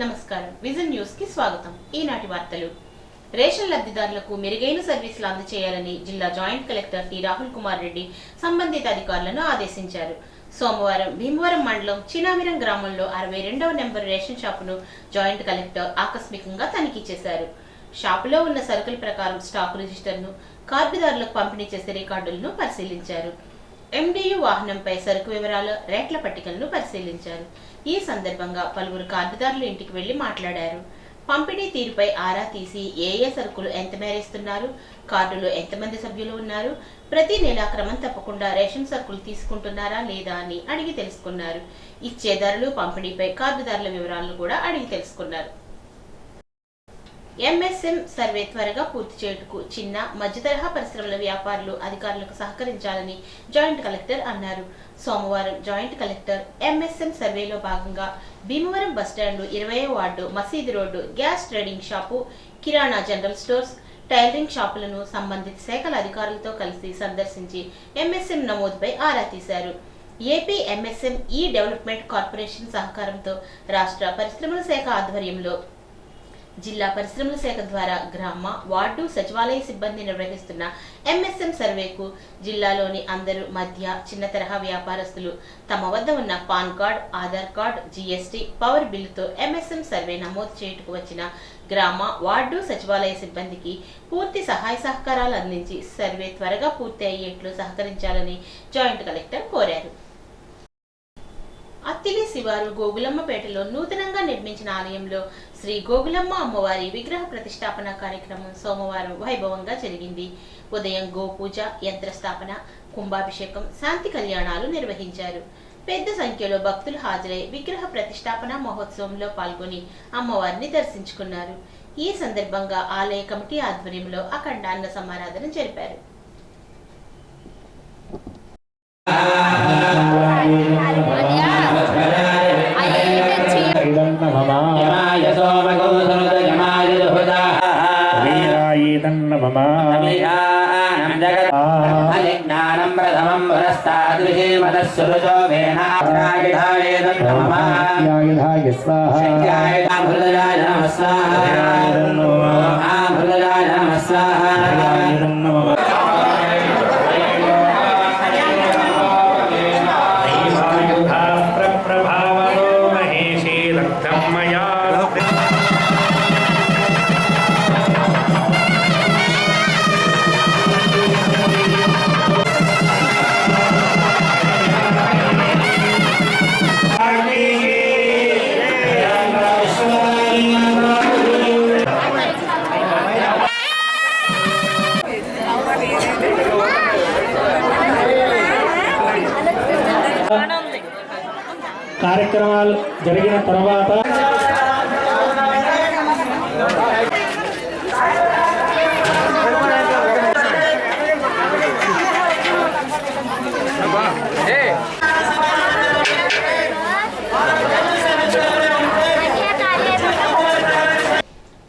నమస్కారం vision news కి స్వాగతం. ఈనాటి వార్తలు. రేషన్ లబ్ధిదారులకు మెరుగైన సర్వీసులు అందజేయాలని జిల్లా joint collector T Rahul Kumar Reddy సంబంధిత అధికారులను ఆదేశించారు. సోమవారం భీమవరం మండలం చినామిరం గ్రామంలో 62వ నెంబర్ రేషన్ షాపును జాయింట్ కలెక్టర్ ఆకస్మికంగా తనిఖీ చేశారు. షాపులో ఉన్న సరుకుల ప్రకారం స్టాక్ రిజిస్టర్ను, కార్డుదారులకు పంపిణీ చేసే రికార్డులను పరిశీలించారు. ఎండియు వాహనంపై సరుకు వివరాల రేట్ల పట్టికలను పరిశీలించారు. ఈ సందర్భంగా పలువురు కార్డుదారులు ఇంటికి వెళ్లి మాట్లాడారు. పంపిణీ తీరుపై ఆరా తీసి ఏ సరుకులు ఎంత మేరేస్తున్నారు, కార్డులో ఎంతమంది సభ్యులు ఉన్నారు, ప్రతి నెల క్రమం తప్పకుండా రేషన్ సరుకులు తీసుకుంటున్నారా లేదా అని అడిగి తెలుసుకున్నారు. ఇచ్చే ధరలు, పంపిణీపై కార్డుదారుల వివరాలను కూడా అడిగి తెలుసుకున్నారు. ఎంఎస్ఎం సర్వే త్వరగా పూర్తి చేయుటకు చిన్న, మధ్య తరహా పరిశ్రమల వ్యాపారులు అధికారులకు సహకరించాలని జాయింట్ కలెక్టర్ అన్నారు. సోమవారం జాయింట్ కలెక్టర్ ఎంఎస్ఎం సర్వేలో భాగంగా భీమవరం బస్టాండు 20వ వార్డు మసీదు రోడ్డు గ్యాస్ ట్రేడింగ్ షాపు, కిరాణా జనరల్ స్టోర్స్, టైలరింగ్ షాపులను సంబంధిత శాఖల అధికారులతో కలిసి సందర్శించి ఎంఎస్ఎం నమోదుపై ఆరా తీశారు. ఏపీ ఎంఎస్ఎం ఈ డెవలప్మెంట్ కార్పొరేషన్ సహకారంతో రాష్ట్ర పరిశ్రమల శాఖ ఆధ్వర్యంలో జిల్లా పరిశ్రమల శాఖ ద్వారా గ్రామ, వార్డు సచివాలయ సిబ్బంది నిర్వహిస్తున్న ఎంఎస్ఎం సర్వేకు జిల్లాలోని అందరూ మధ్య, చిన్న తరహా వ్యాపారస్తులు తమ వద్ద ఉన్న PAN card, Aadhaar card, GST, power బిల్లుతో ఎంఎస్ఎం సర్వే నమోదు చేయుటకు వచ్చిన గ్రామ, వార్డు సచివాలయ సిబ్బందికి పూర్తి సహాయ సహకారాలు అందించి సర్వే త్వరగా పూర్తి అయ్యేట్లు సహకరించాలని జాయింట్ కలెక్టర్ కోరారు. అత్తిలి శివారు గోగులమ్మపేటలో నూతనంగా నిర్మించిన ఆలయంలో శ్రీ గోగులమ్మ అమ్మవారి విగ్రహ ప్రతిష్టాపన కార్యక్రమం సోమవారం వైభవంగా జరిగింది. ఉదయం గోపూజ, యంత్రస్థాపన, కుంభాభిషేకం, శాంతి కళ్యాణాలు నిర్వహించారు. పెద్ద సంఖ్యలో భక్తులు హాజరై విగ్రహ ప్రతిష్టాపన మహోత్సవంలో పాల్గొని అమ్మవారిని దర్శించుకున్నారు. ఈ సందర్భంగా ఆలయ కమిటీ ఆధ్వర్యంలో అఖండ అన్న సమారాధన జరిపారు. కార్యక్రమాలు జరిగిన తర్వాత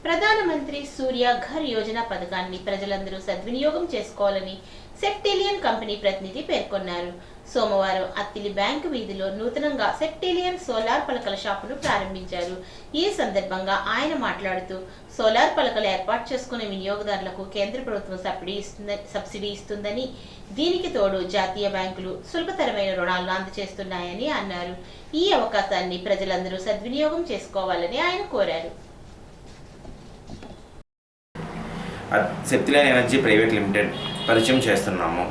ప్రధానమంత్రి సూర్య ఘర్ యోజన పథకాన్ని ప్రజలందరూ సద్వినియోగం చేసుకోవాలని సెప్టిలియన్ కంపెనీ ప్రతినిధి పేర్కొన్నారు. సోమవారం అత్తిలి బ్యాంకు వీధిలో నూతనంగా సెప్టిలియన్ సోలార్ పలకల షాపును ప్రారంభించారు. ఈ సందర్భంగా ఆయన మాట్లాడుతూ సోలార్ పలకలు ఏర్పాటు చేసుకునే వినియోగదారులకు కేంద్ర ప్రభుత్వం సబ్సిడీ ఇస్తుందని, దీనికి తోడు జాతీయ బ్యాంకులు సులభతరమైన రుణాలను అందజేస్తున్నాయని అన్నారు. ఈ అవకాశాన్ని ప్రజలందరూ సద్వినియోగం చేసుకోవాలని ఆయన కోరారు. సెప్టిలియన్ ఎనర్జీ ప్రైవేట్ లిమిటెడ్ పరిచయం చేస్తున్నాము.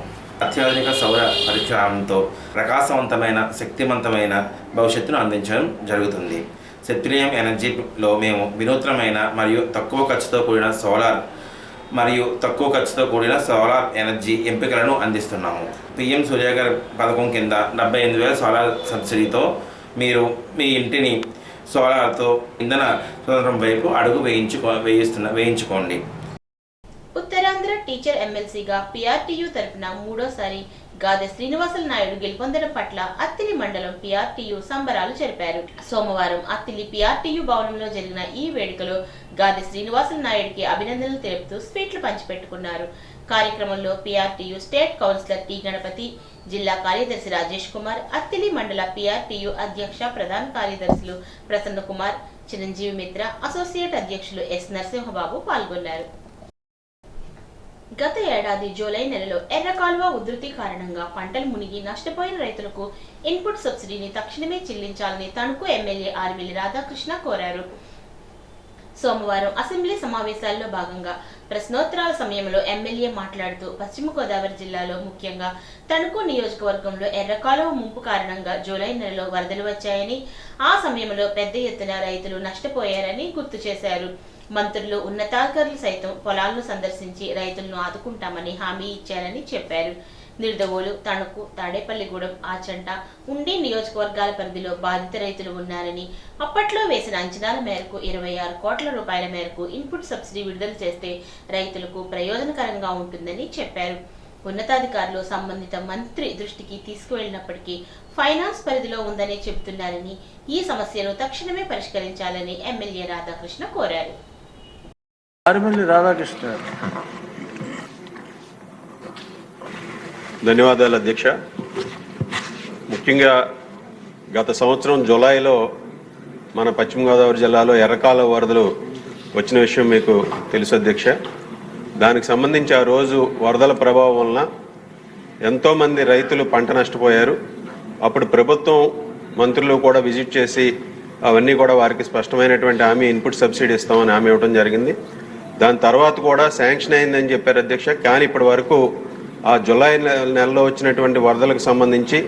అత్యాధునిక సౌర పరికరాలతో ప్రకాశవంతమైన, శక్తివంతమైన భవిష్యత్తును అందించడం జరుగుతుంది. సెప్టిలియన్ ఎనర్జీలో మేము వినూత్నమైన మరియు తక్కువ ఖర్చుతో కూడిన సోలార్ ఎనర్జీ ఎంపికలను అందిస్తున్నాము. పిఎం సూర్యఘర్ పథకం కింద 78,000 సోలార్ సబ్సిడీతో మీరు మీ ఇంటిని సోలార్తో ఇంధన స్వతంత్రం వైపు అడుగు వేయించుకోండి. ఉత్తరాంధ్ర టీచర్ ఎమ్మెల్సీగా పీఆర్టీయూ తరపున మూడోసారి గాదె శ్రీనివాసులు నాయుడు గెలుపొందడం పట్ల అత్తిలి మండలం పీఆర్టీయూ సంబరాలు జరిపారు. సోమవారం అత్తిలి పీఆర్టీయూ భవనంలో జరిగిన ఈ వేడుకలో గాదె శ్రీనివాసులు నాయుడికి అభినందనలు తెలుపుతూ స్వీట్లు పంచిపెట్టుకున్నారు. కార్యక్రమంలో PRTU state councillor T Ganapathi, జిల్లా కార్యదర్శి రాజేష్ కుమార్, అత్తిలి మండల పీఆర్టీయూ అధ్యక్ష, ప్రధాన కార్యదర్శులు ప్రసన్న కుమార్, చిరంజీవి మిత్ర, అసోసియేట్ అధ్యక్షులు ఎస్ నరసింహబాబు పాల్గొన్నారు. గత ఏడాది జూలై నెలలో ఎర్రకాలువ ఉధృతి కారణంగా పంటలు మునిగి నష్టపోయిన రైతులకు ఇన్పుట్ సబ్సిడీని తక్షణమే చెల్లించాలని తణుకు ఎమ్మెల్యే ఆర్విల్లి రాధాకృష్ణ కోరారు. సోమవారం అసెంబ్లీ సమావేశాల్లో భాగంగా ప్రశ్నోత్తరాల సమయంలో ఎమ్మెల్యే మాట్లాడుతూ పశ్చిమ గోదావరి జిల్లాలో ముఖ్యంగా తణుకు నియోజకవర్గంలో ఎర్రకాలువ ముంపు కారణంగా జూలై నెలలో వరదలు వచ్చాయని, ఆ సమయంలో పెద్ద ఎత్తున రైతులు నష్టపోయారని గుర్తు చేశారు. మంత్రులు, ఉన్నతాధికారులు సైతం పొలాలను సందర్శించి రైతులను ఆదుకుంటామని హామీ ఇచ్చారని చెప్పారు. నిర్దవోలు, తణుకు, తాడేపల్లిగూడెం, ఆచంట, ఉండి నియోజకవర్గాల పరిధిలో బాధిత రైతులు ఉన్నారని, అప్పట్లో వేసిన అంచనాల మేరకు 26 కోట్ల రూపాయల మేరకు ఇన్పుట్ సబ్సిడీ విడుదల చేస్తే రైతులకు ప్రయోజనకరంగా ఉంటుందని చెప్పారు. ఉన్నతాధికారులు సంబంధిత మంత్రి దృష్టికి తీసుకువెళ్లినప్పటికీ ఫైనాన్స్ పరిధిలో ఉందని చెబుతున్నారని, ఈ సమస్యను తక్షణమే పరిష్కరించాలని ఎమ్మెల్యే రాధాకృష్ణ కోరారు. ధన్యవాదాలు అధ్యక్ష. ముఖ్యంగా గత సంవత్సరం జూలైలో మన పశ్చిమ గోదావరి జిల్లాలో ఎర్రకాలువ వరదలు వచ్చిన విషయం మీకు తెలుసు అధ్యక్ష. దానికి సంబంధించి ఆ రోజు వరదల ప్రభావం వలన ఎంతోమంది రైతులు పంట నష్టపోయారు. అప్పుడు ప్రభుత్వం మంత్రులు కూడా విజిట్ చేసి అవన్నీ కూడా వారికి స్పష్టమైనటువంటి హామీ ఇన్పుట్ సబ్సిడీ ఇస్తామని హామీ ఇవ్వడం జరిగింది. దాని తర్వాత కూడా శాంక్షన్ అయిందని చెప్పారు అధ్యక్ష. కానీ ఇప్పటి వరకు ఆ జూలై నెలలో వచ్చినటువంటి వరదలకు సంబంధించి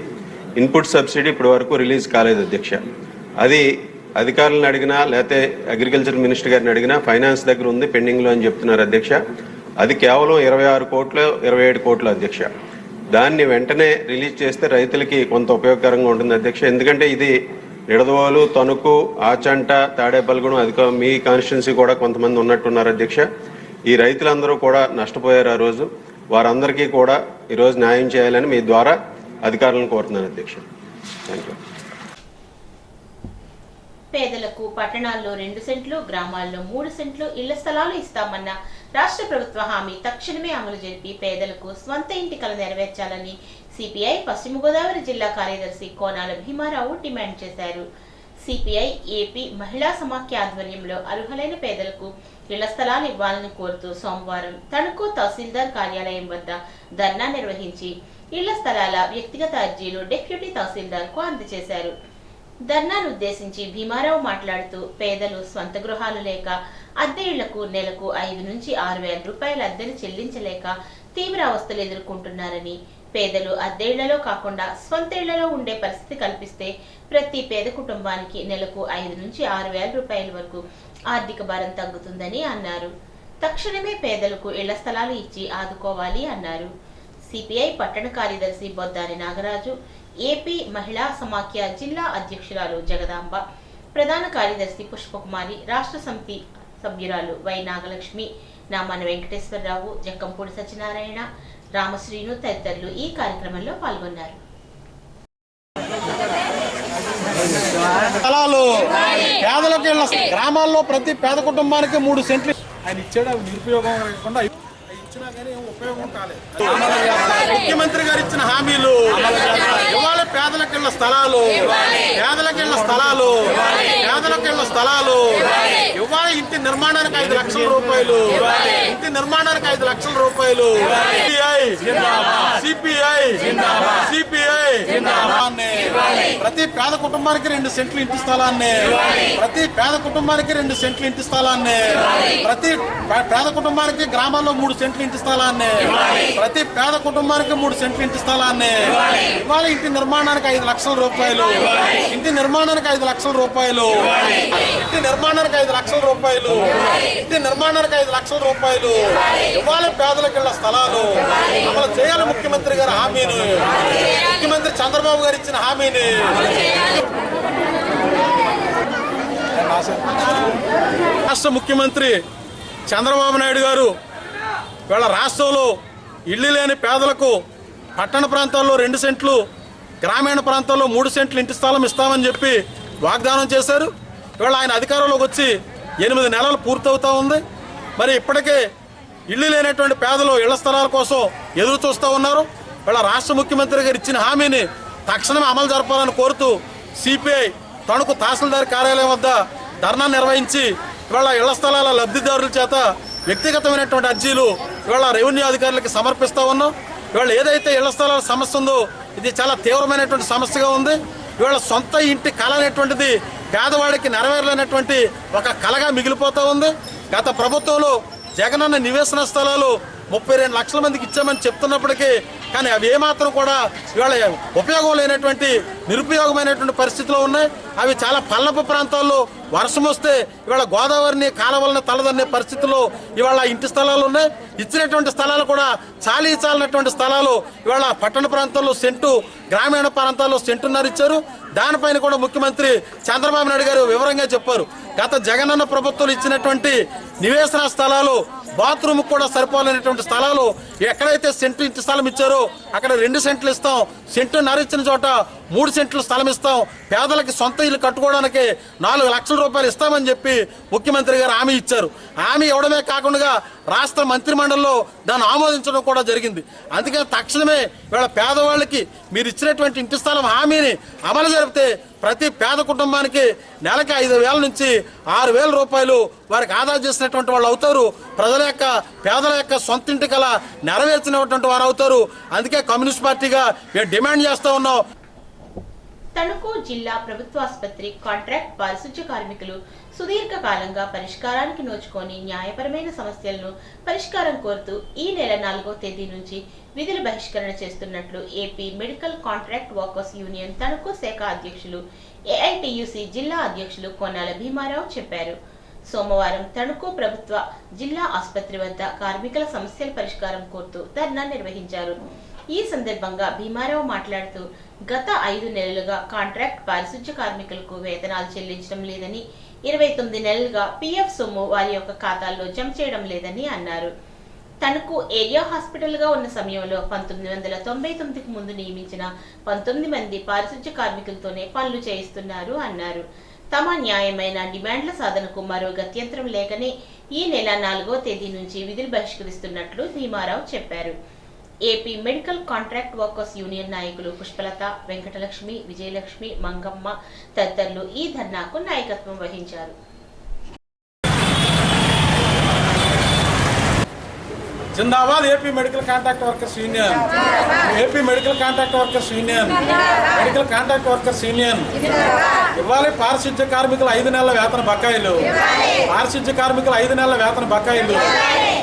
ఇన్పుట్ సబ్సిడీ ఇప్పటి వరకు రిలీజ్ కాలేదు అధ్యక్ష. అది అధికారులను అడిగినా లేకపోతే అగ్రికల్చర్ మినిస్టర్ గారిని అడిగినా ఫైనాన్స్ దగ్గర ఉంది, పెండింగ్లో అని చెప్తున్నారు అధ్యక్ష. అది కేవలం 26 కోట్లు 27 కోట్లు అధ్యక్ష. దాన్ని వెంటనే రిలీజ్ చేస్తే రైతులకి కొంత ఉపయోగకరంగా ఉంటుంది అధ్యక్ష. ఎందుకంటే ఇది నిడదవోలు, తణుకు, ఆచంట, తాడేపల్లిగూడెం మీ కాన్స్టిట్యున్సీ కూడా కొంతమంది ఉన్నట్టున్నారు అధ్యక్ష. ఈ రైతులందరూ కూడా నష్టపోయారు ఆ రోజు. వారందరికీ కూడా ఈరోజు న్యాయం చేయాలని మీ ద్వారా అధికారులను కోరుతున్నాను అధ్యక్ష. Thank you. పేదలకు పట్టణాల్లో 2 సెంట్లు, గ్రామాల్లో 3 సెంట్లు ఇళ్ల స్థలాలు ఇస్తామన్న రాష్ట్ర ప్రభుత్వ హామీ తక్షణమే అమలు జరిపి పేదలకు స్వంత ఇంటి కల నెరవేర్చాలని సిపిఐ పశ్చిమ గోదావరి జిల్లా కార్యదర్శి కోనాల భీమారావు డిమాండ్ చేశారు. సిపిఐ ఏపీ మహిళా సమాఖ్య ఆధ్వర్యంలో అర్హులైన పేదలకు ఇళ్ల స్థలాలు ఇవ్వాలని కోరుతూ సోమవారం తణుకు తహసీల్దార్ కార్యాలయం వద్ద ధర్నా నిర్వహించి ఇళ్ల స్థలాల వ్యక్తిగత అర్జీలు డిప్యూటీ తహసీల్దార్ కు అందజేశారు. ధర్నాను ఉద్దేశించి భీమారావు మాట్లాడుతూ పేదలు స్వంత గృహాలు లేక అద్దె ఇళ్లకు నెలకు 5 నుంచి 6 వేల రూపాయల అద్దెను చెల్లించలేక తీవ్ర అవస్థలు ఎదుర్కొంటున్నారని, పేదలు అద్దె ఇళ్లలో కాకుండా స్వంత ఇళ్లలో ఉండే పరిస్థితి కల్పిస్తే ప్రతి పేద కుటుంబానికి నెలకు 5 నుంచి 6 వేల రూపాయల వరకు ఆర్థిక భారం తగ్గుతుందని అన్నారు. తక్షణమే పేదలకు ఇళ్ల స్థలాలు ఇచ్చి ఆదుకోవాలి అన్నారు. సిపిఐ పట్టణ కార్యదర్శి బొద్దాని నాగరాజు, ఏపీ మహిళా సమాఖ్య జిల్లా అధ్యక్షురాలు జగదాంబ, ప్రధాన కార్యదర్శి పుష్పకుమారి, రాష్ట్ర సమితి సభ్యురాలు వై నాగలక్ష్మి, నామాన వెంకటేశ్వరరావు, జక్కంపూడి సత్యనారాయణ, రామశ్రీను తదితరులు ఈ కార్యక్రమంలో పాల్గొన్నారు. పేదలకు గ్రామాల్లో ప్రతి పేద కుటుంబానికి 3 సెంట్లు ఆయన ఇచ్చాడు. అవి నిరుపయోగం లేకుండా ఇచ్చినా కానీ ఉపయోగం కాలేదు. ముఖ్యమంత్రి గారు ఇచ్చిన హామీలు ఇవాళ పేదలకిళ్ళ స్థలాలు, పేదలకిళ్ళ స్థలాలు, పేదలకిళ్ళ స్థలాలు ఇవాళ ఇంటి నిర్మాణానికి 5 లక్షల రూపాయలు, ఇంటి నిర్మాణానికి 5 లక్షల రూపాయలు. సిపిఐ ప్రతి పేద కుటుంబానికి 2 సెంట్లు ఇంటి స్థలాన్ని, ప్రతి పేద కుటుంబానికి 2 సెంట్లు ఇంటి స్థలాన్ని, ప్రతి పేద కుటుంబానికి గ్రామాల్లో 3 సెంట్లు ఇంటి స్థలాన్ని, ప్రతి పేద కుటుంబానికి 3 సెంట్లు ఇంటి స్థలాన్ని ఇవాళ ఇంటి నిర్మాణానికి 5 లక్షల రూపాయలు, ఇంటి నిర్మాణానికి 5 లక్షల రూపాయలు, ఇంటి నిర్మాణానికి 5 లక్షల రూపాయలు, ఇంటి నిర్మాణానికి 5 లక్షల రూపాయలు ఇవాళ పేదలకు ఇళ్ల స్థలాలు అమలు చేయాలి. ముఖ్యమంత్రి గారి హామీని, ముఖ్యమంత్రి చంద్రబాబు గారు ఇచ్చిన హామీని రాష్ట్ర ముఖ్యమంత్రి చంద్రబాబు నాయుడు గారు వీళ్ళ రాష్ట్రంలో ఇల్లు లేని పేదలకు పట్టణ ప్రాంతాల్లో 2 సెంట్లు, గ్రామీణ ప్రాంతాల్లో 3 సెంట్లు ఇంటి స్థలం ఇస్తామని చెప్పి వాగ్దానం చేశారు. వీళ్ళ ఆయన అధికారంలోకి వచ్చి 8 నెలలు పూర్తవుతా ఉంది. మరి ఇప్పటికే ఇల్లు లేనటువంటి పేదలు ఇళ్ల స్థలాల కోసం ఎదురు చూస్తూ ఉన్నారు. వీళ్ళ రాష్ట్ర ముఖ్యమంత్రి గారు ఇచ్చిన హామీని తక్షణమే అమలు జరపాలని కోరుతూ సిపిఐ తణుకు తహసీల్దార్ కార్యాలయం వద్ద ధర్నా నిర్వహించి ఇవాళ ఇళ్ల స్థలాల లబ్ధిదారుల చేత వ్యక్తిగతమైనటువంటి అర్జీలు ఇవాళ రెవెన్యూ అధికారులకి సమర్పిస్తూ ఉన్నాం. ఇవాళ ఏదైతే ఇళ్ల స్థలాల సమస్య ఉందో ఇది చాలా తీవ్రమైనటువంటి సమస్యగా ఉంది. ఇవాళ సొంత ఇంటి కళ అనేటువంటిది పేదవాడికి నెరవేరలేనటువంటి ఒక కళగా మిగిలిపోతూ ఉంది. గత ప్రభుత్వంలో జగనన్న నివేశన స్థలాలు 32 లక్షల మందికి ఇచ్చామని చెప్తున్నప్పటికీ కానీ అవి ఏమాత్రం కూడా ఇవాళ ఉపయోగం లేనటువంటి నిరుపయోగమైనటువంటి పరిస్థితిలో ఉన్నాయి. అవి చాలా పల్లపు ప్రాంతాల్లో వర్షం వస్తే ఇవాళ గోదావరిని కాలవలను తలదన్నే పరిస్థితుల్లో ఇవాళ ఇంటి స్థలాలు ఉన్నాయి. ఇచ్చినటువంటి స్థలాలు కూడా చాలినటువంటి స్థలాలు ఇవాళ పట్టణ ప్రాంతాల్లో సెంటు, గ్రామీణ ప్రాంతాల్లో సెంటున్నర ఇచ్చారు. దానిపైన కూడా ముఖ్యమంత్రి చంద్రబాబు నాయుడు గారు వివరంగా చెప్పారు. గత జగనన్న ప్రభుత్వం ఇచ్చినటువంటి నివేశన స్థలాలు బాత్రూమ్ కూడా సరిపోలేనటువంటి స్థలాలు ఎక్కడైతే సెంటు ఇంటి స్థలం ఇచ్చారో అక్కడ 2 సెంట్లు ఇస్తాం, సెంటున్నర ఇచ్చిన చోట 3 సెంట్లు స్థలం ఇస్తాం, పేదలకి సొంత ఇల్లు కట్టుకోవడానికి 4 లక్షల రూపాయలు ఇస్తామని చెప్పి ముఖ్యమంత్రి గారు హామీ ఇచ్చారు. హామీ ఇవ్వడమే కాకుండా రాష్ట్ర మంత్రిమండలిలో దాన్ని ఆమోదించడం కూడా జరిగింది. అందుకని తక్షణమే ఇవాళ పేదవాళ్ళకి మీరు ఇచ్చినటువంటి ఇంటి స్థలం హామీని అమలు జరిపితే ప్రతి పేద కుటుంబానికి నెలకి 5,000 నుంచి 6,000 రూపాయలు వారికి ఆదా చేసినటువంటి వాళ్ళు అవుతారు. ప్రజల యొక్క పేదల యొక్క సొంత ఇంటి కల నెరవేర్చినటువంటి వారు అవుతారు. అందుకే కమ్యూనిస్ట్ పార్టీగా మేము డిమాండ్ చేస్తూ ఉన్నాం. తణుకు జిల్లా ప్రభుత్వ ఆసుపత్రి కాంట్రాక్ట్ పారిశుధ్య కార్మికులు సుదీర్ఘకాలంగా పరిష్కారానికి నోచుకొని న్యాయపరమైన సమస్యలను పరిష్కారం కోరుతూ ఈ నెల 4వ తేదీ నుంచి విధులు బహిష్కరణ చేస్తున్నట్లు AP medical contract workers union Tanuku శాఖ అధ్యక్షులు ఏఐటియుసి జిల్లా అధ్యక్షులు కొనాల భీమారావు చెప్పారు. సోమవారం తణుకు ప్రభుత్వ జిల్లా ఆసుపత్రి వద్ద కార్మికుల సమస్యల పరిష్కారం కోరుతూ ధర్నా నిర్వహించారు. ఈ సందర్భంగా భీమారావు మాట్లాడుతూ గత 5 నెలలుగా కాంట్రాక్ట్ పారిశుధ్య కార్మికులకు వేతనాలు చెల్లించడం లేదని, 29 నెలలుగా పిఎఫ్ సొమ్ము వారి యొక్క ఖాతాల్లో జమ చేయడం లేదని అన్నారు. తణుకు ఏరియా హాస్పిటల్ గా ఉన్న సమయంలో 1999కు ముందు నియమించిన 19 మంది పారిశుధ్య కార్మికులతోనే పనులు చేయిస్తున్నారు అన్నారు. తమ న్యాయమైన డిమాండ్ల సాధనకు మరో గత్యంతరం లేకనే ఈ నెల 4వ తేదీ నుంచి విధులు బహిష్కరిస్తున్నట్లు భీమారావు చెప్పారు. AP medical contract workers union నాయకులు పుష్పలత, వెంకటలక్ష్మి, విజయలక్ష్మి, మంగమ్మ తదితరులు ఈ ధర్నాకు నాయకత్వం వహించారు. జిందాబాద్ AP medical contract workers union, AP medical contract workers union, medical contract workers union. ఇవ్వాలి పారిశుధ్య కార్మికుల 5 నెలల వేతన బకాయిలు, పారిశుధ్య కార్మికుల 5 నెలల వేతన బకాయిలు,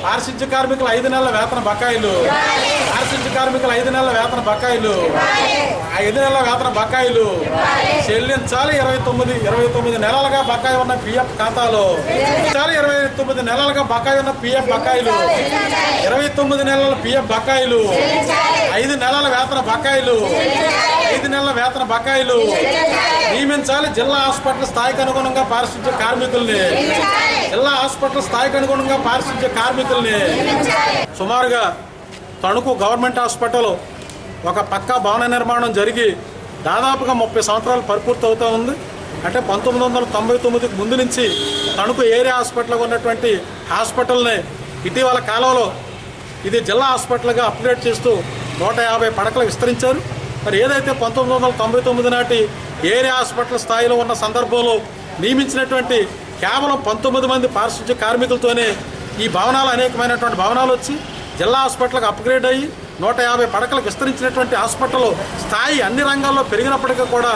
పారిశుధ్య కార్మికుల 5 నెలల వేతన బకాయిలు, పారిశుధ్య కార్మికుల 5 నెలల వేతన బకాయిలు, 5 నెలల వేతన బకాయిలు చెల్లించాలి. 29 నెలలుగా బకాయి ఉన్న పిఎఫ్ ఖాతాలో 29 నెలలుగా బకాయి ఉన్న పిఎఫ్ బకాయిలు, 29 నెలల పిఎఫ్ బకాయిలు, 5 నెలల వేతన బకాయిలు, 5 నెలల వేతన బకాయిలు నియమించాలి. జిల్లా హాస్పిటల్ స్థాయికి అనుగుణంగా పారిశుధ్య కార్మికుల్ని, జిల్లా హాస్పిటల్ స్థాయికి అనుగుణంగా పారిశుధ్య కార్మికుల్ని. సుమారుగా తణుకు గవర్నమెంట్ హాస్పిటల్ ఒక పక్కా భవన నిర్మాణం జరిగి దాదాపుగా 30 సంవత్సరాలు పరిపూర్తి అవుతూ ఉంది. అంటే 1999కు ముందు నుంచి తణుకు ఏరియా హాస్పిటల్గా ఉన్నటువంటి హాస్పిటల్ని ఇటీవల కాలంలో ఇది జిల్లా హాస్పిటల్గా అప్గ్రేడ్ చేస్తూ 150 పడకలు విస్తరించారు. మరి ఏదైతే 1999 నాటి ఏరియా హాస్పిటల్ స్థాయిలో ఉన్న సందర్భంలో నియమించినటువంటి కేవలం 19 మంది పారిశుధ్య కార్మికులతోనే ఈ భవనాలు అనేకమైనటువంటి భవనాలు వచ్చి జిల్లా హాస్పిటల్కి అప్గ్రేడ్ అయ్యి 150 పడకలకు విస్తరించినటువంటి హాస్పిటల్ స్థాయి అన్ని రంగాల్లో పెరిగినప్పటికీ కూడా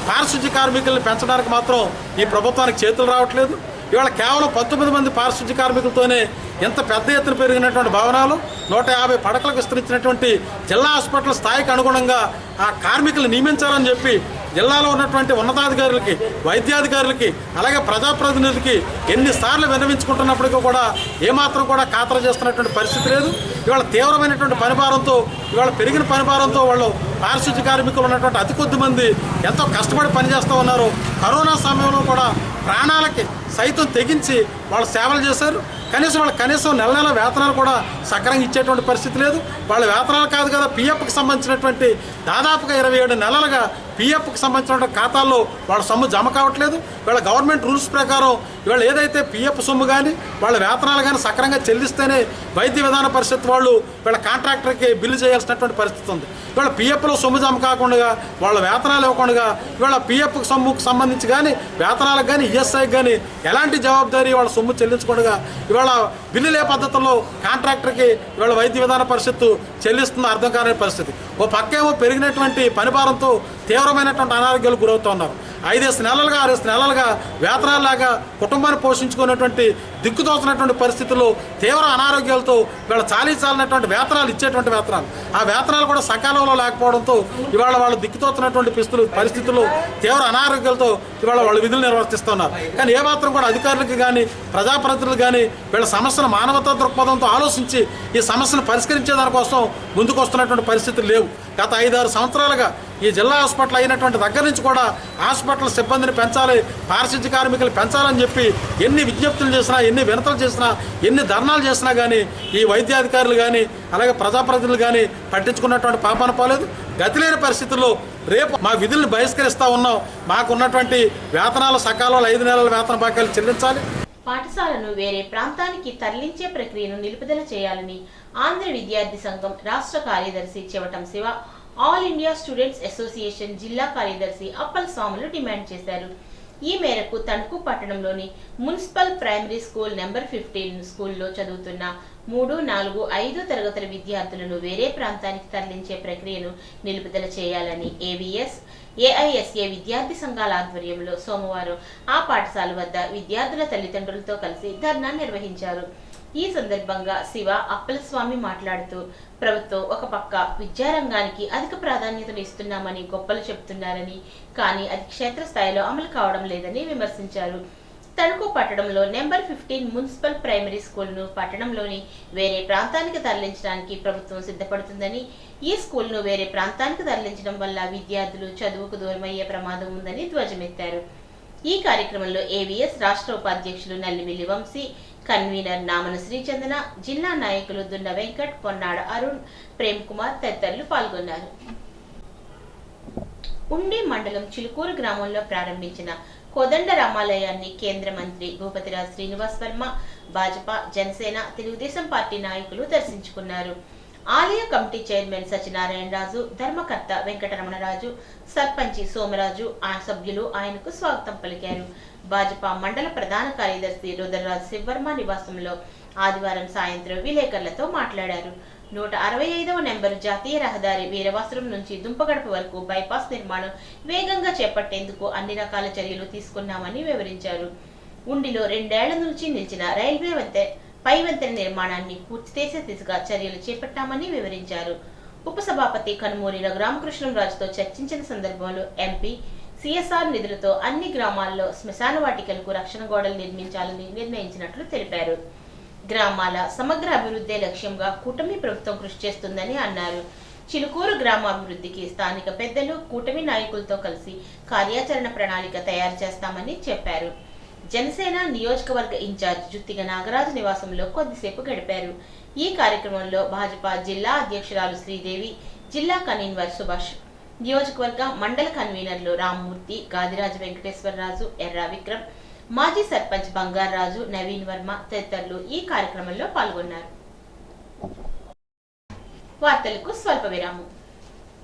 పారిశుధ్య కార్మికుల్ని పెంచడానికి మాత్రం ఈ ప్రభుత్వానికి చేతులు రావట్లేదు. ఇవాళ కేవలం 19 మంది పారిశుధ్య కార్మికులతోనే ఎంత పెద్ద ఎత్తున పెరిగినటువంటి భవనాలు 150 పడకలకు విస్తరించినటువంటి జిల్లా హాస్పిటల్ స్థాయికి అనుగుణంగా ఆ కార్మికులు నియమించాలని చెప్పి జిల్లాలో ఉన్నటువంటి ఉన్నతాధికారులకి, వైద్యాధికారులకి, అలాగే ప్రజాప్రతినిధులకి ఎన్నిసార్లు విన్నవించుకుంటున్నప్పటికీ కూడా ఏమాత్రం కూడా ఖాతరు చేస్తున్నటువంటి పరిస్థితి లేదు. ఇవాళ తీవ్రమైనటువంటి పనిభారంతో, ఇవాళ పెరిగిన పనిభారంతో వాళ్ళు పారిశుధ్య కార్మికులు ఉన్నటువంటి అతి కొద్ది మంది ఎంతో కష్టపడి పనిచేస్తూ ఉన్నారు. కరోనా సమయంలో కూడా ప్రాణాలకి సైతం తెగించి వాళ్ళు సేవలు చేశారు. కనీసం నెల వేతనాలు కూడా సక్రమంగా ఇచ్చేటువంటి పరిస్థితి లేదు. వాళ్ళ వేతనాలు కాదు కదా, పిఎఫ్కి సంబంధించినటువంటి దాదాపుగా 27 నెలలుగా పిఎఫ్కి సంబంధించిన ఖాతాల్లో వాళ్ళ సొమ్ము జమ కావట్లేదు. వీళ్ళ గవర్నమెంట్ రూల్స్ ప్రకారం ఇవాళ ఏదైతే పిఎఫ్ సొమ్ము కానీ వాళ్ళ వేతనాలు కానీ సక్రమంగా చెల్లిస్తేనే వైద్య విధాన పరిషత్ వాళ్ళు వీళ్ళ కాంట్రాక్టర్కి బిల్లు చేయాల్సినటువంటి పరిస్థితి ఉంది. ఇవాళ పిఎఫ్లో సొమ్ము జమ కాకుండా వాళ్ళ వేతనాలు ఇవ్వకుండా ఇవాళ పిఎఫ్ సొమ్ముకు సంబంధించి కానీ వేతనాలకు కానీ ఈఎస్ఐకి కానీ ఎలాంటి జవాబుదారీ వాళ్ళ సొమ్ము చెల్లించకుండా ఇవాళ బిల్లులే పద్ధతుల్లో కాంట్రాక్టర్కి ఇవాళ వైద్య విధాన పరిషత్తు చెల్లిస్తున్న అర్థం కాని పరిస్థితి. ఓ పక్కేమో పెరిగినటువంటి పనిభారంతో తీవ్రమైనటువంటి అనారోగ్యాలు గురవుతున్నారు. 5 నెలలుగా 6 నెలలుగా వేతనాలాగా కుటుంబాన్ని పోషించుకునేటువంటి దిక్కుతోచినటువంటి పరిస్థితుల్లో తీవ్ర అనారోగ్యాలతో వీళ్ళ చాలినటువంటి వేతనాలు ఇచ్చేటువంటి వేతనాలు ఆ వేతనాలు కూడా సకాలంలో లేకపోవడంతో ఇవాళ వాళ్ళు దిక్కుతోచినటువంటి పరిస్థితుల్లో తీవ్ర అనారోగ్యాలతో ఇవాళ వాళ్ళు విధులు నిర్వర్తిస్తున్నారు. కానీ ఏ మాత్రం కూడా అధికారులకు కానీ ప్రజాప్రతినిధులు కానీ వీళ్ళ సమస్యను మానవతా దృక్పథంతో ఆలోచించి ఈ సమస్యను పరిష్కరించే దానికోసం ముందుకు వస్తున్నటువంటి పరిస్థితులు లేవు. గత 5-6 సంవత్సరాలుగా ఈ జిల్లా హాస్పిటల్ అయినటువంటి దగ్గర నుంచి కూడా హాస్పిటల్ సిబ్బందిని పెంచాలి, పారిశుద్ధ్య కార్మికులు పెంచాలని చెప్పి ఎన్ని విజ్ఞప్తులు చేసినా, ఎన్ని వినతులు చేసినా, ఎన్ని ధర్నాలు చేసినా కానీ ఈ వైద్యాధికారులు కానీ అలాగే ప్రజాప్రతినిధులు కానీ పట్టించుకున్నటువంటి పాపాన పోలేదు. గతి లేని పరిస్థితుల్లో రేపు మా విధులను బహిష్కరిస్తూ ఉన్నాం. మాకున్నటువంటి వేతనాలు సకాలంలో 5 నెలల వేతన బాకీలు చెల్లించాలి. పాఠశాలను వేరే ప్రాంతానికి తరలించే ప్రక్రియను నిలుపుదల చేయాలని ఆంధ్ర విద్యార్థి సంఘం రాష్ట్ర కార్యదర్శి Chevatam Siva, all India students association జిల్లా కార్యదర్శి అప్పల స్వాములు డిమాండ్ చేశారు. ఈ మేరకు తణుకు పట్టణంలోని మున్సిపల్ ప్రైమరీ స్కూల్ నెంబర్ 15 స్కూల్లో చదువుతున్న 3, 4, 5 తరగతుల విద్యార్థులను వేరే ప్రాంతానికి తరలించే ప్రక్రియను నిలుపుదల చేయాలని ఏబిఎస్, ఏఐఎస్ఏ విద్యార్థి సంఘాల ఆధ్వర్యంలో సోమవారం ఆ పాఠశాల వద్ద విద్యార్థుల తల్లిదండ్రులతో కలిసి ధర్నా నిర్వహించారు. ఈ సందర్భంగా శివ, అప్పలస్వామి మాట్లాడుతూ ప్రభుత్వం ఒక పక్క విద్యారంగానికి అధిక ప్రాధాన్యతను ఇస్తున్నామని గొప్పలు చెబుతున్నారని, కానీ అది క్షేత్రస్థాయిలో అమలు కావడం లేదని విమర్శించారు. తణుకు పట్టణంలో నెంబర్ 15 మున్సిపల్ ప్రైమరీ స్కూల్ను పట్టణంలోని వేరే ప్రాంతానికి తరలించడానికి ప్రభుత్వం సిద్ధపడుతుందని, ఈ స్కూల్ను వేరే ప్రాంతానికి తరలించడం వల్ల విద్యార్థులు చదువుకు దూరమయ్యే ప్రమాదం ఉందని ధ్వజమెత్తారు. ఈ కార్యక్రమంలో ఏవిఎస్ రాష్ట్ర ఉపాధ్యక్షులు నల్లిమిల్లి వంశీ, కన్వీనర్ నామన శ్రీచందన, జిల్లా నాయకులు దున్న వెంకట్, పొన్నాడ అరుణ్, ప్రేమ్ కుమార్ తదితరులు పాల్గొన్నారు. ఉండి మండలం చిలుకూరు గ్రామంలో ప్రారంభించిన కోదండ రామాలయాన్ని కేంద్ర మంత్రి భూపతిరాజ్ శ్రీనివాస్ వర్మ, భాజపా, జనసేన, తెలుగుదేశం పార్టీ నాయకులు దర్శించుకున్నారు. ఆలయ కమిటీ చైర్మన్ సత్యనారాయణ రాజు, ధర్మకర్త వెంకటరమణరాజు, సర్పంచి సోమరాజు, ఆ సభ్యులు ఆయనకు స్వాగతం పలికారు. భాజపా మండల ప్రధాన కార్యదర్శి రుద్రరాజ్ శివర్మ నివాసంలో ఆదివారం సాయంత్రం విలేకరులతో మాట్లాడారు. 165వ నెంబరు జాతీయ రహదారి వీరవాసురం నుంచి దుంపగడప వరకు బైపాస్ నిర్మాణం వేగంగా చేపట్టేందుకు అన్ని రకాల చర్యలు తీసుకున్నామని వివరించారు. ఉండిలో 2 ఏళ్ల నుంచి నిలిచిన రైల్వే పై వంతెన నిర్మాణాన్ని పూర్తి చేసే దిశగా చర్యలు చేపట్టామని వివరించారు. ఉపసభాపతి కనుమూరి రఘురామకృష్ణంరాజుతో చర్చించిన సందర్భంలో ఎంపీ సిఎస్ఆర్ నిధులతో అన్ని గ్రామాల్లో శ్మశాన వాటికలకు రక్షణ గోడలు నిర్మించాలని నిర్ణయించినట్లు తెలిపారు. గ్రామాల సమగ్ర అభివృద్ధి లక్ష్యంగా కూటమి ప్రభుత్వం కృషి చేస్తుందని అన్నారు. చిలుకూరు గ్రామాభివృద్ధికి స్థానిక పెద్దలు, కూటమి నాయకులతో కలిసి కార్యాచరణ ప్రణాళిక తయారు చేస్తామని చెప్పారు. జనసేన నియోజకవర్గ ఇన్ఛార్జ్ జుత్తిగ నాగరాజు నివాసంలో కొద్దిసేపు గడిపారు. ఈ కార్యక్రమంలో భాజపా జిల్లా అధ్యక్షురాలు శ్రీదేవి, జిల్లా కన్వీనర్ సుభాష్, నియోజకవర్గ మండల కన్వీనర్లు రామ్మూర్తి, గాదిరాజు వెంకటేశ్వరరాజు, ఎర్రా విక్రమ్, మాజీ సర్పంచ్ బంగారాజు, నవీన్ వర్మ తదితరులు ఈ కార్యక్రమంలో పాల్గొన్నారు. వార్తలకు స్వల్ప విరామం.